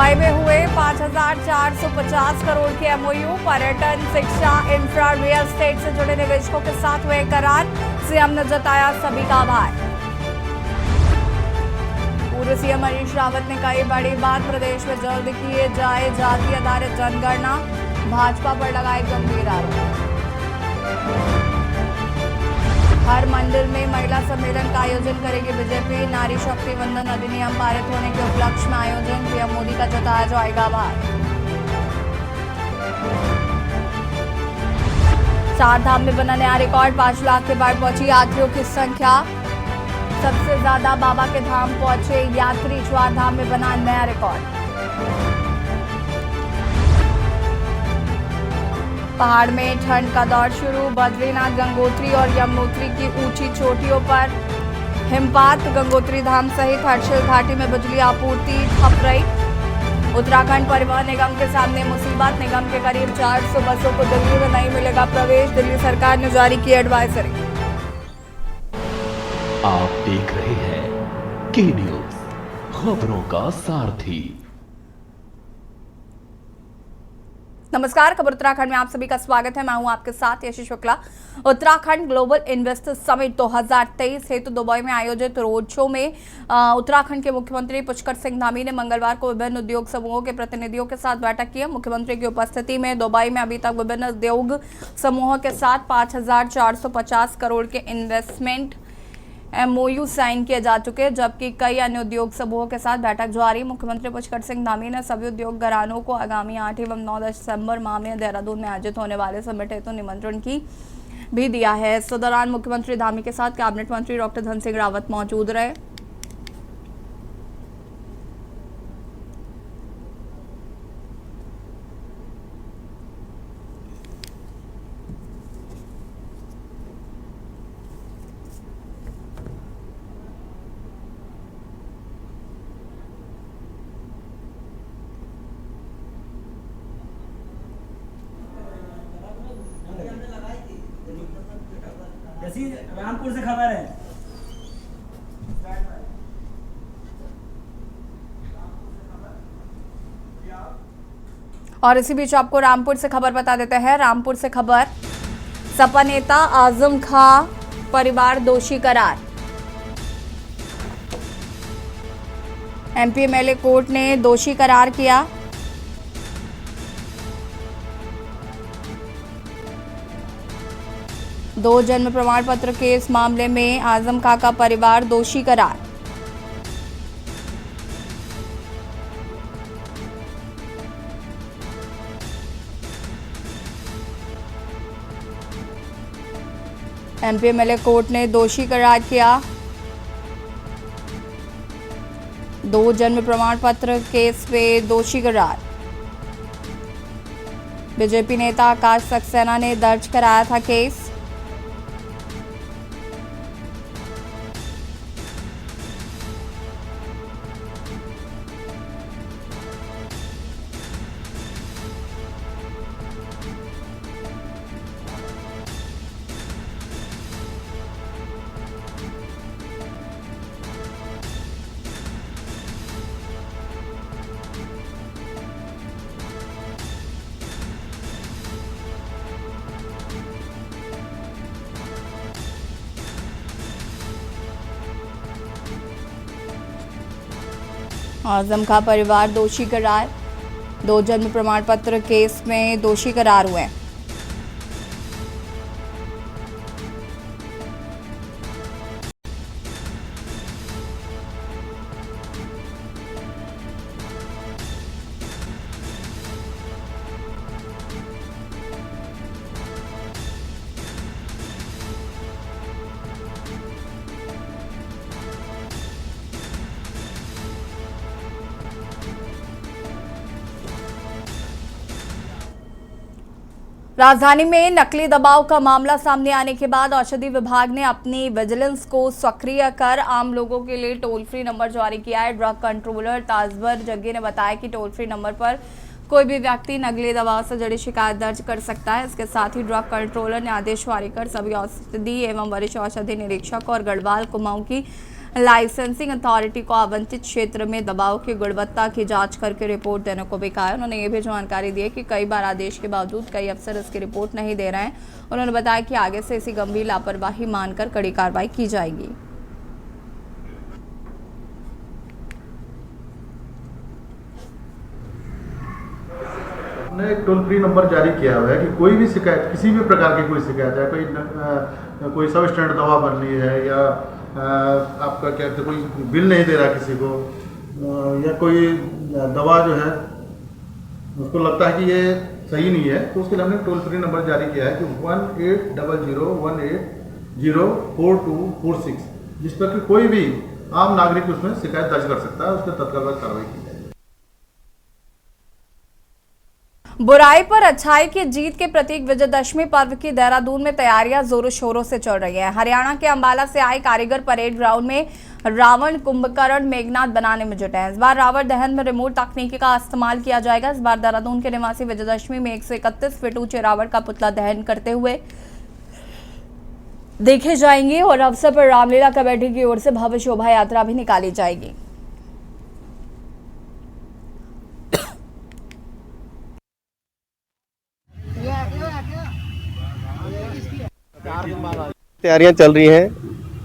Dubai में हुए 5,450 करोड़ के एमओयू। पर्यटन, शिक्षा, इंफ्रा, रियल एस्टेट से जुड़े निवेशकों के साथ हुए करार। सीएम ने जताया सभी का आभार। पूर्व सीएम हरीश रावत ने कही बड़ी बात, प्रदेश में जल्द किए जाए जाति आधारित जनगणना। भाजपा पर लगाए गंभीर आरोप। हर मंदिर में महिला सम्मेलन का आयोजन करेगी बीजेपी। नारी शक्ति वंदन अधिनियम पारित होने के उपलक्ष्य में आयोजन। पीएम मोदी का जताया जाएगा आभार। 4 धाम में बना नया रिकॉर्ड। 5 लाख के पार पहुंची यात्रियों की संख्या। सबसे ज्यादा बाबा के धाम पहुंचे यात्री। 4 धाम में बना नया रिकॉर्ड। पहाड़ में ठंड का दौर शुरू। बद्रीनाथ, गंगोत्री और यमुनोत्री की ऊंची चोटियों पर हिमपात। गंगोत्री धाम सहित हर्षिल घाटी में बिजली आपूर्ति ठप रही। उत्तराखंड परिवहन निगम के सामने मुसीबत। निगम के करीब 400 बसों को दिल्ली में नहीं मिलेगा प्रवेश। दिल्ली सरकार ने जारी की एडवाइजरी। आप देख रहे हैं के न्यूज, खबरों का सारथी। नमस्कार, खबर उत्तराखंड में आप सभी का स्वागत है। मैं हूं आपके साथ Yeshi Shukla. Uttarakhand global investor summit 2023 हेतु दुबई में आयोजित रोड शो में उत्तराखंड के मुख्यमंत्री पुष्कर सिंह धामी ने मंगलवार को विभिन्न उद्योग समूहों के प्रतिनिधियों के साथ बैठक की। मुख्यमंत्री की उपस्थिति में दुबई में अभी तक विभिन्न उद्योग समूहों के साथ 5,450 करोड़ के इन्वेस्टमेंट एमओयू साइन किए जा चुके हैं, जबकि कई अन्य उद्योग समूहों के साथ बैठक जारी। मुख्यमंत्री पुष्कर सिंह धामी ने सभी उद्योग घरानों को आगामी 8 एवं 9 दिसंबर माह में देहरादून में आयोजित होने वाले समिट हेतु निमंत्रण की भी दिया है। इस दौरान मुख्यमंत्री धामी के साथ कैबिनेट मंत्री डॉक्टर धन सिंह रावत मौजूद रहे। रामपुर से खबर है। और इसी बीच आपको रामपुर से खबर बता देते हैं। रामपुर से खबर, सपा नेता आजम खां परिवार दोषी करार। एमपी एमएलए कोर्ट ने दोषी करार किया। दो जन्म प्रमाण पत्र के इस मामले में आजम खां का परिवार दोषी करार। एमपी एमएलए कोर्ट ने दोषी करार किया। 2 जन्म प्रमाण पत्र केस में दोषी करार। बीजेपी नेता आकाश सक्सेना ने दर्ज कराया था केस। आजम खां परिवार दोषी करार। 2 जन्म प्रमाण पत्र केस में दोषी करार हुए। राजधानी में नकली दवाओं का मामला सामने आने के बाद औषधि विभाग ने अपनी विजिलेंस को सक्रिय कर आम लोगों के लिए टोल फ्री नंबर जारी किया है। ड्रग कंट्रोलर ताजवर जग्गी ने बताया कि टोल फ्री नंबर पर कोई भी व्यक्ति नकली दवाओं से जुड़ी शिकायत दर्ज कर सकता है। इसके साथ ही ड्रग कंट्रोलर ने आदेश जारी कर सभी औषधि एवं वरिष्ठ औषधि निरीक्षक और गढ़वाल कुमाऊं की लाइसेंसिंग अथॉरिटी को आवंटित क्षेत्र में दवाओं की गुणवत्ता की जांच करके रिपोर्ट देने को भी कहा है। उन्होंने ये भी जानकारी दी है कि कई बार आदेश के बावजूद कई अफसर इसकी रिपोर्ट नहीं दे रहे हैं। उन्होंने बताया कि आगे से इसी गंभीर लापरवाही मानकर कड़ी कार्रवाई की जाएगी। ने एक टोल फ्री नंबर जारी किया हुआ है कि कोई भी शिकायत, किसी भी प्रकार की कोई शिकायत है, कोई सब स्टैंडर्ड दवा बन रही है या आपका क्या कहते, कोई बिल नहीं दे रहा किसी को, या कोई दवा जो है उसको लगता है कि ये सही नहीं है, तो उसके लिए हमने टोल फ्री नंबर जारी किया है कि 180018042446, जिस पर कि कोई भी आम नागरिक उसमें शिकायत दर्ज कर सकता है, उस पर तत्काल कार्रवाई की जाए। बुराई पर अच्छाई की जीत के प्रतीक विजयदशमी पर्व की देहरादून में तैयारियां जोरों शोरों से चल रही हैं। हरियाणा के अंबाला से आए कारीगर परेड ग्राउंड में रावण, कुंभकर्ण, मेघनाथ बनाने में जुटे हैं। इस बार रावण दहन में रिमोट तकनीकी का इस्तेमाल किया जाएगा। इस बार देहरादून के निवासी विजयदशमी में 131 फीट ऊंचे रावण का पुतला दहन करते हुए देखे जाएंगे और अवसर पर रामलीला कमेटी की ओर से भव्य शोभा यात्रा भी निकाली जाएगी। तैयारियां चल रही हैं।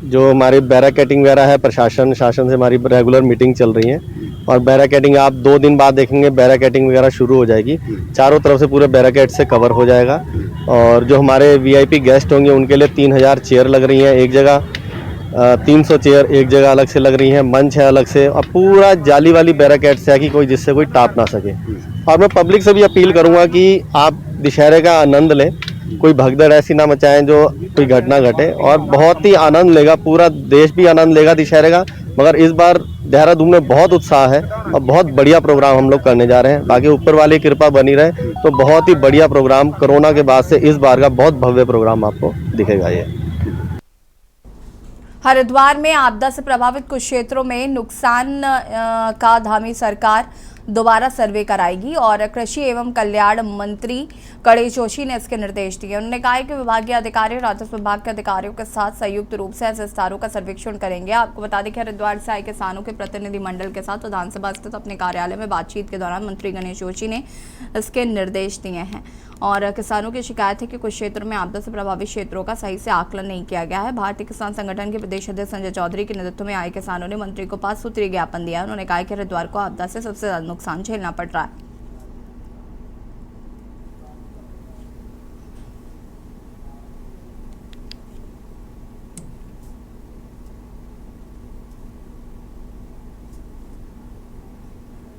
जो हमारी बैराकेटिंग वगैरह है, प्रशासन शासन से हमारी रेगुलर मीटिंग चल रही है और बैराकेटिंग आप 2 दिन बाद देखेंगे, बैराकेटिंग वगैरह शुरू हो जाएगी। चारों तरफ से पूरे बैराकेट से कवर हो जाएगा और जो हमारे वीआईपी गेस्ट होंगे उनके लिए 3000 चेयर लग रही हैं एक जगह, 300 चेयर एक जगह अलग से लग रही हैं, मंच है अलग से, और पूरा जाली वाली बैराकेट से है कि कोई जिससे कोई टाप ना सके। और मैं पब्लिक से भी अपील करूँगा कि आप दशहरे का आनंद लें, कोई भगदड़ ऐसी ना मचाएं जो कोई घटना घटे, और बहुत ही आनंद लेगा, पूरा देश भी आनंद लेगा दशहरे का। मगर इस बार देहरादून में बहुत उत्साह है और बहुत बढ़िया प्रोग्राम हम लोग करने जा रहे हैं। बाकी ऊपर वाली कृपा बनी रहे तो बहुत ही बढ़िया प्रोग्राम, कोरोना के बाद से इस बार का बहुत भव्य प्रोग्राम आपको दिखेगा। ये हरिद्वार में आपदा से प्रभावित कुछ क्षेत्रों में नुकसान का धामी सरकार दोबारा सर्वे कराएगी और कृषि एवं कल्याण मंत्री कड़े जोशी ने इसके निर्देश दिए। उन्होंने कहा कि विभागीय अधिकारी राजस्व विभाग के अधिकारियों के साथ संयुक्त रूप से ऐसे विस्तारों का सर्वेक्षण करेंगे। आपको बता दें कि हरिद्वार से आए किसानों के प्रतिनिधि मंडल के साथ विधानसभा स्थित अपने कार्यालय में बातचीत के दौरान मंत्री गणेश जोशी ने इसके निर्देश दिए हैं। और किसानों की शिकायत है कि कुछ क्षेत्रों में आपदा से प्रभावित क्षेत्रों का सही से आकलन नहीं किया गया है। भारतीय किसान संगठन के प्रदेश अध्यक्ष संजय चौधरी के नेतृत्व में आए किसानों ने मंत्री को 5 सूत्रीय ज्ञापन दिया। उन्होंने कहा कि हरिद्वार को आपदा से सबसे ज्यादा नुकसान झेलना पड़ रहा है।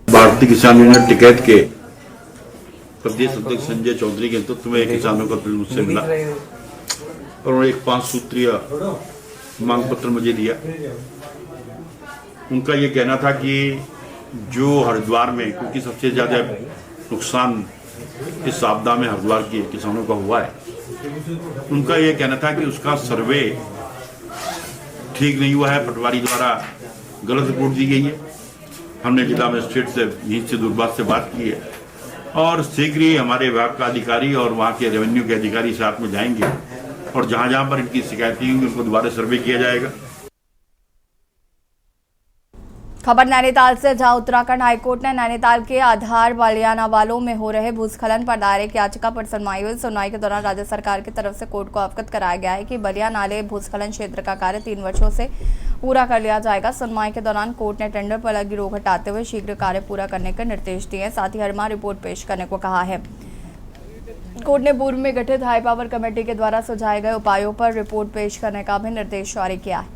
भारतीय किसान यूनियन टिकैत के प्रदेश अध्यक्ष संजय चौधरी के नेतृत्व में किसानों का प्रतिनिधि मुझसे मिला और उन्होंने एक 5 सूत्रीय मांग पत्र मुझे दिया। उनका ये कहना था कि जो हरिद्वार में, क्योंकि सबसे ज्यादा नुकसान इस आपदा में हरिद्वार के किसानों का हुआ है, उनका ये कहना था कि उसका सर्वे ठीक नहीं हुआ है, पटवारी द्वारा गलत रिपोर्ट दी गई है। हमने जिला मजिस्ट्रेट से नीच से दूरबात से बात की है और शीघ्र ही हमारे विभाग का अधिकारी और वहाँ के रेवेन्यू के अधिकारी साथ में जाएंगे और जहाँ जहाँ पर इनकी शिकायतें होंगी उनको दोबारा सर्वे किया जाएगा। खबर नैनीताल से, जहां उत्तराखंड हाईकोर्ट ने नैनीताल के आधार बालियानावालों में हो रहे भूस्खलन पर दायर एक याचिका पर सुनवाई हुई। सुनवाई के दौरान राज्य सरकार की तरफ से कोर्ट को अवगत कराया गया है कि बलिया नाले भूस्खलन क्षेत्र का कार्य 3 वर्षों से पूरा कर लिया जाएगा। सुनवाई के दौरान कोर्ट ने टेंडर पर लगी रोक हटाते हुए शीघ्र कार्य पूरा करने के निर्देश दिए। साथ ही हर माह रिपोर्ट पेश करने को कहा है। कोर्ट ने पूर्व में गठित हाई पावर कमेटी के द्वारा सुझाए गए उपायों पर रिपोर्ट पेश करने का भी निर्देश जारी किया है।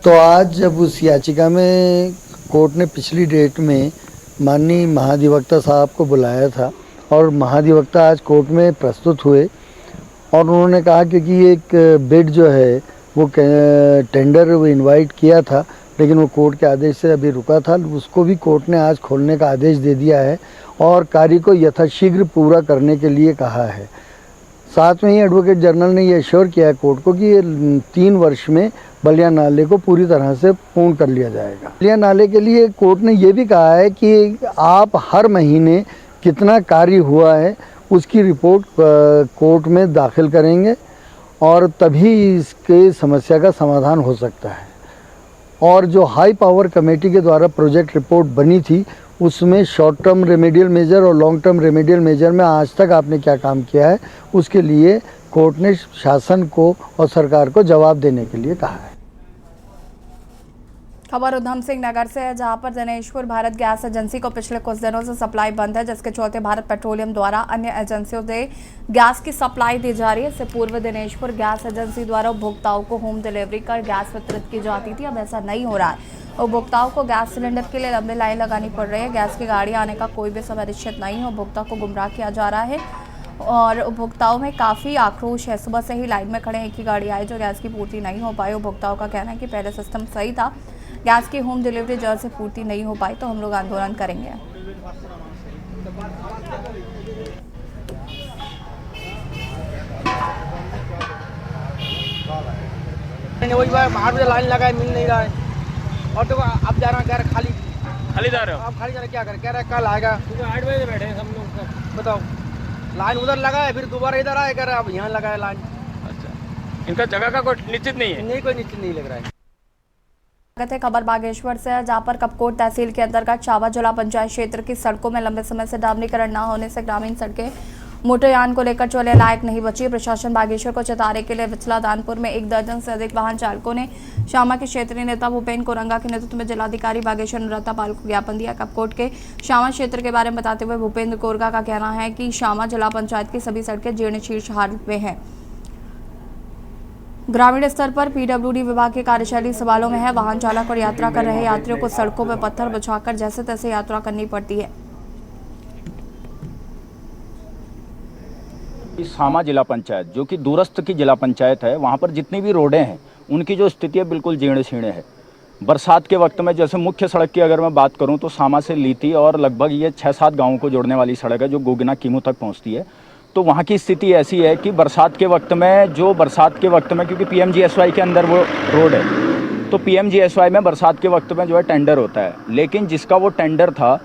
तो आज जब उस याचिका में कोर्ट ने पिछली डेट में माननीय महाधिवक्ता साहब को बुलाया था और महाधिवक्ता आज कोर्ट में प्रस्तुत हुए और उन्होंने कहा क्योंकि एक बिड जो है वो टेंडर वो इनवाइट किया था लेकिन वो कोर्ट के आदेश से अभी रुका था, उसको भी कोर्ट ने आज खोलने का आदेश दे दिया है और कार्य को यथाशीघ्र पूरा करने के लिए कहा है। साथ में ही एडवोकेट जनरल ने ये एश्योर किया है कोर्ट को कि ये 3 वर्ष में बलिया नाले को पूरी तरह से पूर्ण कर लिया जाएगा। बलिया नाले के लिए कोर्ट ने ये भी कहा है कि आप हर महीने कितना कार्य हुआ है उसकी रिपोर्ट कोर्ट में दाखिल करेंगे और तभी इसके समस्या का समाधान हो सकता है। और जो हाई पावर कमेटी के द्वारा प्रोजेक्ट रिपोर्ट बनी थी उसमें शॉर्ट टर्म रेमेडियल मेजर और लॉन्ग टर्म रेमेडियल मेजर में आज तक आपने क्या काम किया है उसके लिए कोर्ट ने शासन को और सरकार को जवाब देने के लिए कहा है। खबर उधम सिंह नगर से है, जहां पर दिनेशपुर भारत गैस एजेंसी को पिछले कुछ दिनों से सप्लाई बंद है, जिसके चलते भारत पेट्रोलियम द्वारा अन्य एजेंसियों से गैस की सप्लाई दी जा रही है। इससे पूर्व दिनेशपुर गैस एजेंसी द्वारा उपभोक्ताओं को होम डिलीवरी कर गैस वितरित की जाती थी, अब ऐसा नहीं हो रहा है। उपभोक्ताओं को गैस सिलेंडर के लिए लंबी लाइन लगानी पड़ रही है। गैस की गाड़ी आने का कोई भी समय निश्चित नहीं है। उपभोक्ता को गुमराह किया जा रहा है और उपभोक्ताओं में काफ़ी आक्रोश है। सुबह से ही लाइन में खड़े एक ही गाड़ी आई जो गैस की पूर्ति नहीं हो पाई। उपभोक्ताओं का कहना है कि पहले सिस्टम सही था, गैस की होम डिलीवरी जल्द से पूर्ति नहीं हो पाई तो हम लोग आंदोलन करेंगे। वही 8 बजे लाइन लगा है, मिल नहीं रहा है और तो अब जा रहा है, कह रहे खाली जा रहे हो। अब खाली जा रहे, क्या करें, कह रहे कल आएगा। 8 बजे बैठे हैं हम लोग, बताओ लाइन उधर लगा है, फिर दोबारा इधर आए, कह रहे अब यहाँ लगा है लाइन। अच्छा, इनका जगह का कोई निश्चित नहीं है? नहीं, कोई निश्चित नहीं लग रहा है। खबर बागेश्वर से है, जहां पर कपकोट तहसील के अंतर्गत चावा जिला पंचायत क्षेत्र की सड़कों में लंबे समय से डामरीकरण न होने से ग्रामीण सड़कें मोटरयान को लेकर चलने लायक नहीं बची। प्रशासन बागेश्वर को चेताने के लिए विचला दानपुर में 1 दर्जन से अधिक वाहन चालकों ने शामा के क्षेत्रीय नेता भूपेन कोरंगा के नेतृत्व में जिलाधिकारी बागेश्वर नम्रता पाल को ज्ञापन दिया। कपकोट के शामा क्षेत्र के बारे में बताते हुए भूपेंद्र कोरंगा का कहना है कि शामा जिला पंचायत की सभी सड़कें जीर्ण शीर्ण हालत में है। ग्रामीण स्तर पर पीडब्ल्यूडी विभाग की कार्यशैली सवालों में है। वाहन चालक और यात्रा कर रहे यात्रियों को सड़कों पर पत्थर बिछाकर जैसे तैसे यात्रा करनी पड़ती है। शामा जिला पंचायत जो कि दूरस्थ की जिला पंचायत है, वहाँ पर जितनी भी रोडें हैं उनकी जो स्थिति है बिल्कुल जीर्ण शीर्ण है। बरसात के वक्त में जैसे मुख्य सड़क की अगर मैं बात करूँ तो शामा से लीती और लगभग ये 6-7 गाँवों को जोड़ने वाली सड़क है जो गोगिना कीमू तक पहुँचती है। तो वहाँ की स्थिति ऐसी है कि बरसात के वक्त में क्योंकि पीएमजीएसवाई के अंदर वो रोड है, तो पीएमजीएसवाई में बरसात के वक्त में जो है टेंडर होता है, लेकिन जिसका वो टेंडर था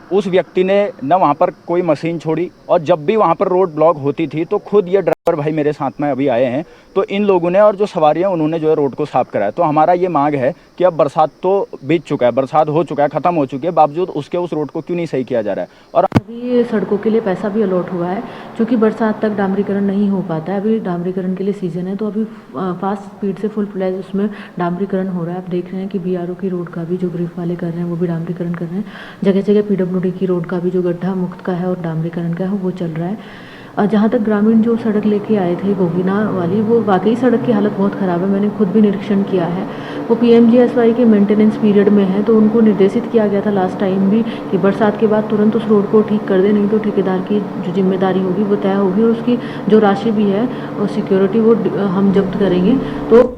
उस व्यक्ति ने न वहाँ पर कोई मशीन छोड़ी और जब भी वहाँ पर रोड ब्लॉक होती थी तो खुद ये ड्राइवर भाई मेरे साथ में अभी आए हैं, तो इन लोगों ने और जो सवारियाँ उन्होंने जो है रोड को साफ कराया। तो हमारा ये मांग है कि अब बरसात तो बीत चुका है, बरसात हो चुका है, ख़त्म हो चुकी है, बावजूद उसके उस रोड को क्यों नहीं सही किया जा रहा है। और अभी सड़कों के लिए पैसा भी अलॉट हुआ है, क्योंकि बरसात तक डामरीकरण नहीं हो पाता है। अभी डामरीकरण के लिए सीजन है तो अभी फास्ट स्पीड से फुल फ्लैज उसमें डामरीकरण हो रहा है। आप देख रहे हैं कि बीआरओ की रोड का भी जो ग्रिफ वाले कर रहे हैं वो भी डामरीकरण कर रहे हैं। जगह जगह पीडब्ल्यूडी की रोड का भी जो गड्ढा मुक्त का है और डामरीकरण का है वो चल रहा है। जहाँ तक ग्रामीण जो सड़क लेके आए थे गोगिना वाली, वो वाकई सड़क की हालत बहुत ख़राब है, मैंने खुद भी निरीक्षण किया है। वो पीएमजीएसवाई के मेंटेनेंस पीरियड में है, तो उनको निर्देशित किया गया था लास्ट टाइम भी कि बरसात के बाद तुरंत उस रोड को ठीक कर दे, नहीं तो ठेकेदार की जो जिम्मेदारी होगी वो तय होगी और उसकी जो राशि भी है और सिक्योरिटी वो हम जब्त करेंगे। तो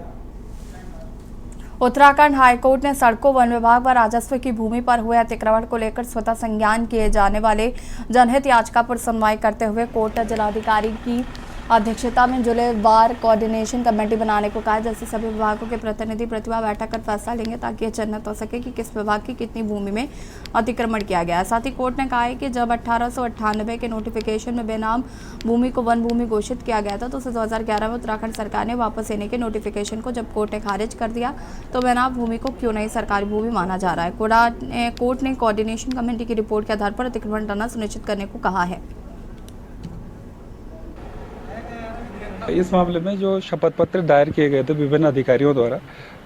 उत्तराखंड हाईकोर्ट ने सड़कों वन विभाग व राजस्व की भूमि पर हुए अतिक्रमण को लेकर स्वतः संज्ञान किए जाने वाले जनहित याचिका पर सुनवाई करते हुए कोर्ट जिलाधिकारी की अध्यक्षता में जिलेवार कोऑर्डिनेशन कमेटी बनाने को कहा, जैसे सभी विभागों के प्रतिनिधि प्रतिभा बैठक कर फैसला लेंगे ताकि यह चिन्हित हो सके कि किस विभाग की कितनी भूमि में अतिक्रमण किया गया है। साथ ही कोर्ट ने कहा है कि जब 1898 के नोटिफिकेशन में बेनाम भूमि को वन भूमि घोषित किया गया था तो उसे 2011 में उत्तराखंड सरकार ने वापस लेने के नोटिफिकेशन को जब कोर्ट ने खारिज कर दिया तो बेनाम भूमि को क्यों नहीं सरकारी भूमि माना जा रहा है। कोर्ट ने कोऑर्डिनेशन कमेटी की रिपोर्ट के आधार पर अतिक्रमण हटाना सुनिश्चित करने को कहा है। इस मामले में जो शपथ पत्र दायर किए गए थे विभिन्न अधिकारियों द्वारा,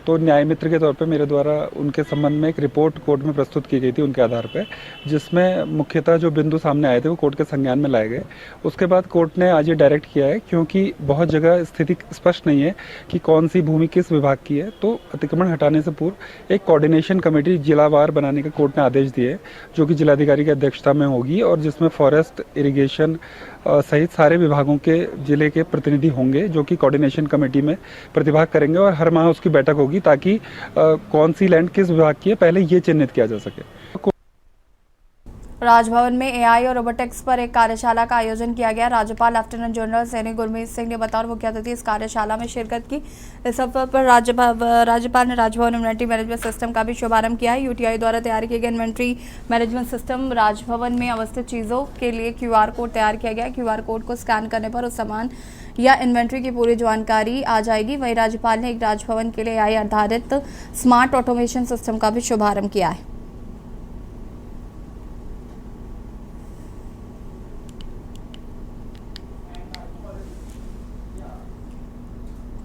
तो न्याय मित्र के तौर पे मेरे द्वारा उनके संबंध में एक रिपोर्ट कोर्ट में प्रस्तुत की गई थी उनके आधार पे, जिसमें मुख्यतः जो बिंदु सामने आए थे वो कोर्ट के संज्ञान में लाए गए। उसके बाद कोर्ट ने आज ये डायरेक्ट किया है, क्योंकि बहुत जगह स्थिति स्पष्ट नहीं है कि कौन सी भूमि किस विभाग की है, तो अतिक्रमण हटाने से पूर्व एक कोऑर्डिनेशन कमेटी जिलावार बनाने का कोर्ट ने आदेश दिए, जो कि जिलाधिकारी की अध्यक्षता में होगी और जिसमें फॉरेस्ट, इरिगेशन सहित सारे विभागों के जिले के प्रतिनिधि होंगे, जो कि कोऑर्डिनेशन कमेटी में प्रतिभाग करेंगे और हर माह उसकी बैठक होगी, ताकि कौन सी लैंड किस विभाग की है पहले ये चिन्हित किया जा सके। राजभवन में एआई और रोबोटिक्स पर एक कार्यशाला का आयोजन किया गया। राज्यपाल लेफ्टिनेंट जनरल सैनिक गुरमीत सिंह ने बतौर मुख्य अतिथि इस कार्यशाला में शिरकत की। इस अवसर पर राज्यपाल ने राजभवन इन्वेंट्री मैनेजमेंट सिस्टम का भी शुभारंभ किया है। यूटीआई द्वारा तैयार किए गए इन्वेंट्री मैनेजमेंट सिस्टम राजभवन में अवस्थित चीज़ों के लिए QR कोड तैयार किया गया। QR कोड को स्कैन करने पर उस सामान या इन्वेंट्री की पूरी जानकारी आ जाएगी। वहीं राज्यपाल ने एक राजभवन के लिए AI आधारित स्मार्ट ऑटोमेशन सिस्टम का भी शुभारंभ किया है।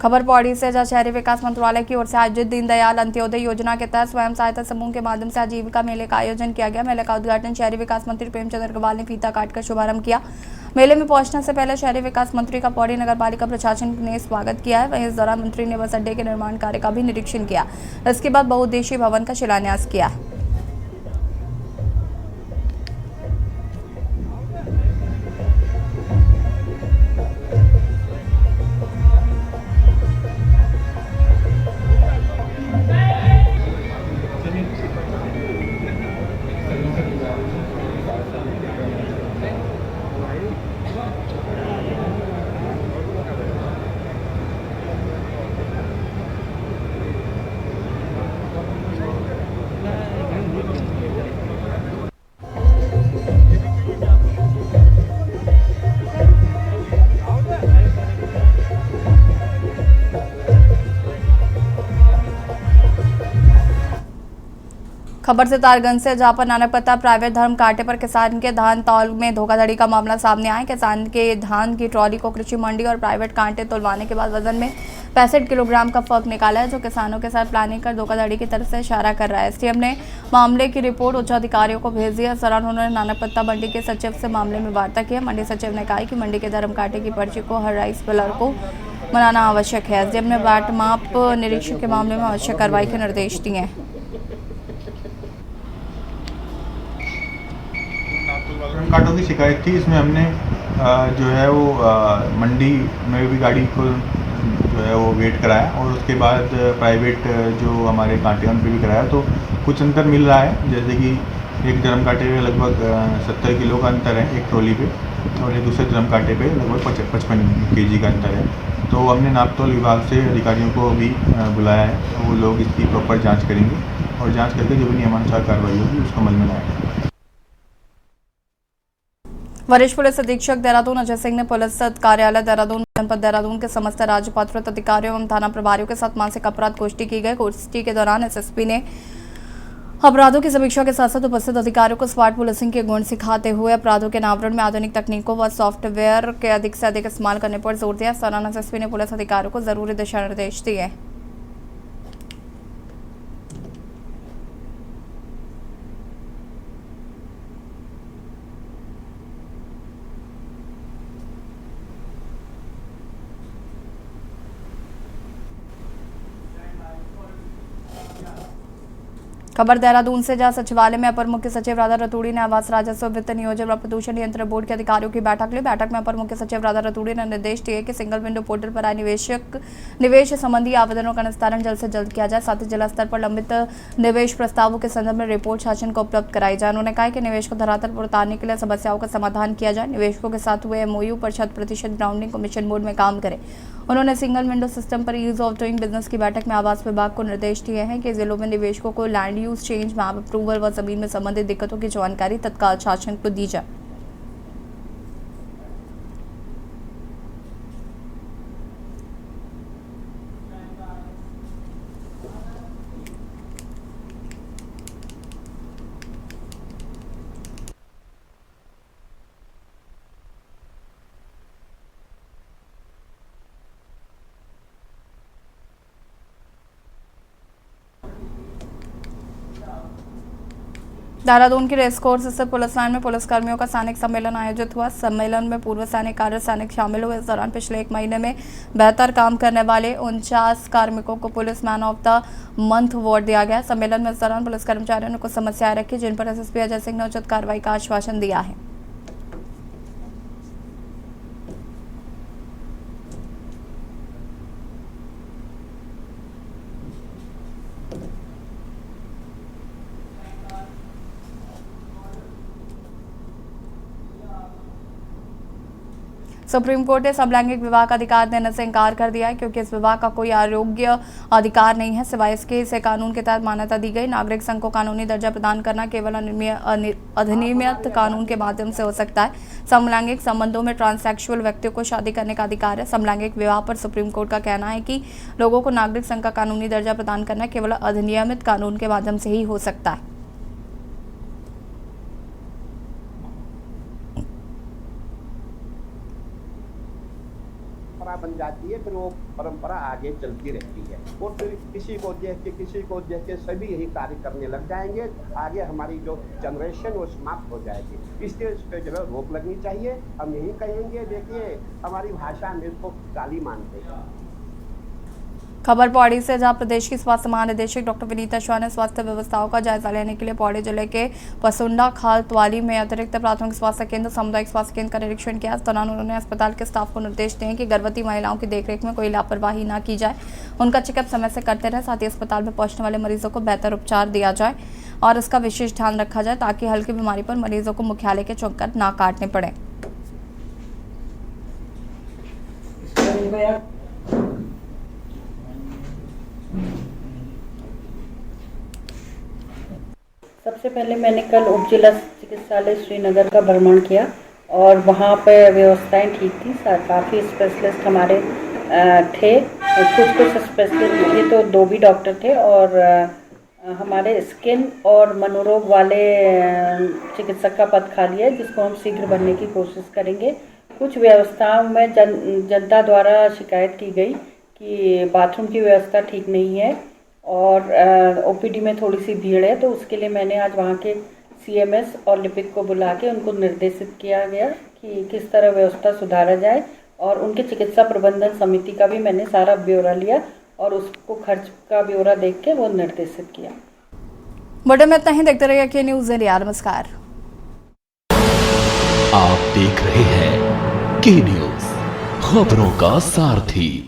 खबर पौड़ी से, जहां शहरी विकास मंत्रालय की ओर से आयोजित दीनदयाल अंत्योदय योजना के तहत स्वयं सहायता समूह के माध्यम से आजीविका मेले का आयोजन किया गया। मेले का उद्घाटन शहरी विकास मंत्री प्रेमचंद अग्रवाल ने फीता काटकर शुभारंभ किया। मेले में पहुंचने से पहले शहरी विकास मंत्री का पौड़ी नगर पालिका प्रशासन ने स्वागत किया है। वहीं इस दौरान मंत्री ने बस अड्डे के निर्माण कार्य का भी निरीक्षण किया। इसके बाद बहुउद्देशीय भवन का शिलान्यास किया। खबर से तारगंज से, जहां पर नानकपत्ता प्राइवेट धर्म कांटे पर किसान के धान तौल में धोखाधड़ी का मामला सामने आया। किसान के धान की ट्रॉली को कृषि मंडी और प्राइवेट कांटे तोलवाने के बाद वजन में 65 किलोग्राम का फर्क निकाला है, जो किसानों के साथ प्लानिंग कर धोखाधड़ी की तरफ से इशारा कर रहा है। एसडीएम ने मामले की रिपोर्ट उच्च अधिकारियों को भेज दी। इस दौरान उन्होंने नानकपत्ता मंडी के सचिव से मामले में वार्ता की। मंडी सचिव ने कहा कि मंडी के धर्म कांटे की पर्ची को हर राइस मिलर को मनाना आवश्यक है। एसडीएम ने बाट माप निरीक्षण के मामले में आवश्यक कार्रवाई के निर्देश दिए हैं। कांटों की शिकायत थी, इसमें हमने जो है वो मंडी में भी गाड़ी को जो है वो वेट कराया और उसके बाद प्राइवेट जो हमारे कांटे उन पर भी कराया। तो कुछ अंतर मिल रहा है, जैसे कि एक ड्रम कांटे पे लगभग 70 किलो का अंतर है एक ट्रॉली पे, और एक दूसरे ड्रम कांटे पे लगभग 55 kg का अंतर है। तो हमने नापतोल विभाग से अधिकारियों को भी बुलाया है, वो लोग इसकी प्रॉपर जाँच करेंगे और जाँच करके जो भी नियमानुसार कार्रवाई होगी उसको अमल में लाएंगे। वरिष्ठ पुलिस अधीक्षक देहरादून अजय सिंह ने पुलिस कार्यालय देहरादून, जनपद देहरादून के समस्त राजपत्रित अधिकारियों एवं थाना प्रभारियों के साथ मानसिक अपराध गोष्ठी की गई। गोष्ठी के दौरान एसएसपी ने अपराधों की समीक्षा के साथ साथ उपस्थित अधिकारियों को स्मार्ट पुलिसिंग के गुण सिखाते हुए अपराधों के अनावरण में आधुनिक तकनीकों व सॉफ्टवेयर के अधिक से अधिक इस्तेमाल करने पर जोर दिया। इस दौरान एसएसपी ने पुलिस अधिकारियों को जरूरी दिशा निर्देश दिए। खबर देहरादून से, जहां सचिवालय में अपर मुख्य सचिव राधा रतूड़ी ने आवास, राजस्व, वित्त, नियोजन व प्रदूषण नियंत्रण बोर्ड के अधिकारियों की बैठक ली। बैठक में अपर मुख्य सचिव राधा रतूड़ी ने निर्देश दिए कि सिंगल विंडो पोर्टल पर आए निवेश संबंधी आवेदनों का निस्तारण जल्द से जल्द किया जाए। साथ ही जिला स्तर पर लंबित निवेश प्रस्तावों के संदर्भ में रिपोर्ट शासन को उपलब्ध कराई जाए। उन्होंने कहा कि निवेश को धरातल पर उतारने के लिए समस्याओं का समाधान किया जाए। निवेशकों के साथ हुए MOU पर 100% ग्राउंडिंग कमीशन मोड में काम करे। उन्होंने सिंगल विंडो सिस्टम पर ईज ऑफ डूइंग बिजनेस की बैठक में आवास विभाग को निर्देश दिए हैं कि जिलों में निवेशकों को land use change, map approval व जमीन में संबंधित दिक्कतों की जानकारी तत्काल शासन को दी जाए। देहरादून की रेस कोर्स स्थित पुलिस लाइन में पुलिसकर्मियों का सैनिक सम्मेलन आयोजित हुआ। सम्मेलन में पूर्व सैनिक, कार्य सैनिक शामिल हुए। इस दौरान पिछले 1 महीने में बेहतर काम करने वाले 49 कार्मिकों को police man of the month award दिया गया। सम्मेलन में इस दौरान पुलिस कर्मचारियों ने कुछ समस्याएं रखी, जिन पर एसएसपी अजय सिंह ने उचित कार्रवाई का आश्वासन दिया है। सुप्रीम कोर्ट ने समलैंगिक विवाह का अधिकार देने से इनकार कर दिया है, क्योंकि इस विवाह का कोई आरोग्य अधिकार नहीं है। सिवाय इसके इसे कानून के तहत मान्यता दी गई। नागरिक संघ को कानूनी दर्जा प्रदान करना केवल अधिनियमित कानून के माध्यम से हो सकता है। समलैंगिक संबंधों में ट्रांससेक्सुअल व्यक्तियों को शादी करने का अधिकार है। समलैंगिक विवाह पर सुप्रीम कोर्ट का कहना है कि लोगों को नागरिक संघ का कानूनी दर्जा प्रदान करना केवल अधिनियमित कानून के माध्यम से ही हो सकता है। बन जाती है, फिर वो परंपरा आगे चलती रहती है। वो फिर किसी को देख के सभी यही कार्य करने लग जाएंगे। आगे हमारी जो जनरेशन वो समाप्त हो जाएगी। इसलिए इस पर जो है रोक लगनी चाहिए। हम यही कहेंगे, देखिए हमारी भाषा में इसको गाली मानते हैं। खबर पौड़ी से, जहां प्रदेश की स्वास्थ्य महानिदेशक डॉक्टर विनीता शाह ने स्वास्थ्य व्यवस्थाओं का जायजा लेने के लिए पौड़ी जिले के पसुंडा खालतवाली में अतिरिक्त प्राथमिक स्वास्थ्य केंद्र, सामुदायिक स्वास्थ्य केंद्र का निरीक्षण किया। इस दौरान उन्होंने अस्पताल के स्टाफ को निर्देश दिए कि गर्भवती महिलाओं की देखरेख में कोई लापरवाही न की जाए, उनका चेकअप समय से करते रहे। साथ ही अस्पताल में पहुंचने वाले मरीजों को बेहतर उपचार दिया जाए और इसका विशेष ध्यान रखा जाए, ताकि हल्की बीमारी पर मरीजों को मुख्यालय के चक्कर न काटने पड़े। सबसे पहले मैंने कल उप जिला चिकित्सालय श्रीनगर का भ्रमण किया और वहाँ पे व्यवस्थाएं ठीक थी। काफ़ी स्पेशलिस्ट हमारे थे, कुछ स्पेशलिस्ट ये तो 2 भी डॉक्टर थे और हमारे स्किन और मनोरोग वाले चिकित्सक का पद खाली है, जिसको हम शीघ्र भरने की कोशिश करेंगे। कुछ व्यवस्थाओं में जनता द्वारा शिकायत की गई कि बाथरूम की व्यवस्था ठीक नहीं है और ओपीडी में थोड़ी सी भीड़ है, तो उसके लिए मैंने आज वहाँ के सीएमएस और लिपिक को बुला के उनको निर्देशित किया गया कि किस तरह व्यवस्था सुधारा जाए। और उनके चिकित्सा प्रबंधन समिति का भी मैंने सारा ब्यौरा लिया और उसको खर्च का ब्यौरा देख के वो निर्देशित किया। बड़े में इतना ही। देखते रहिए के न्यूज़ इंडिया। नमस्कार। आप देख रहे हैं के न्यूज़, खबरों का सारथी।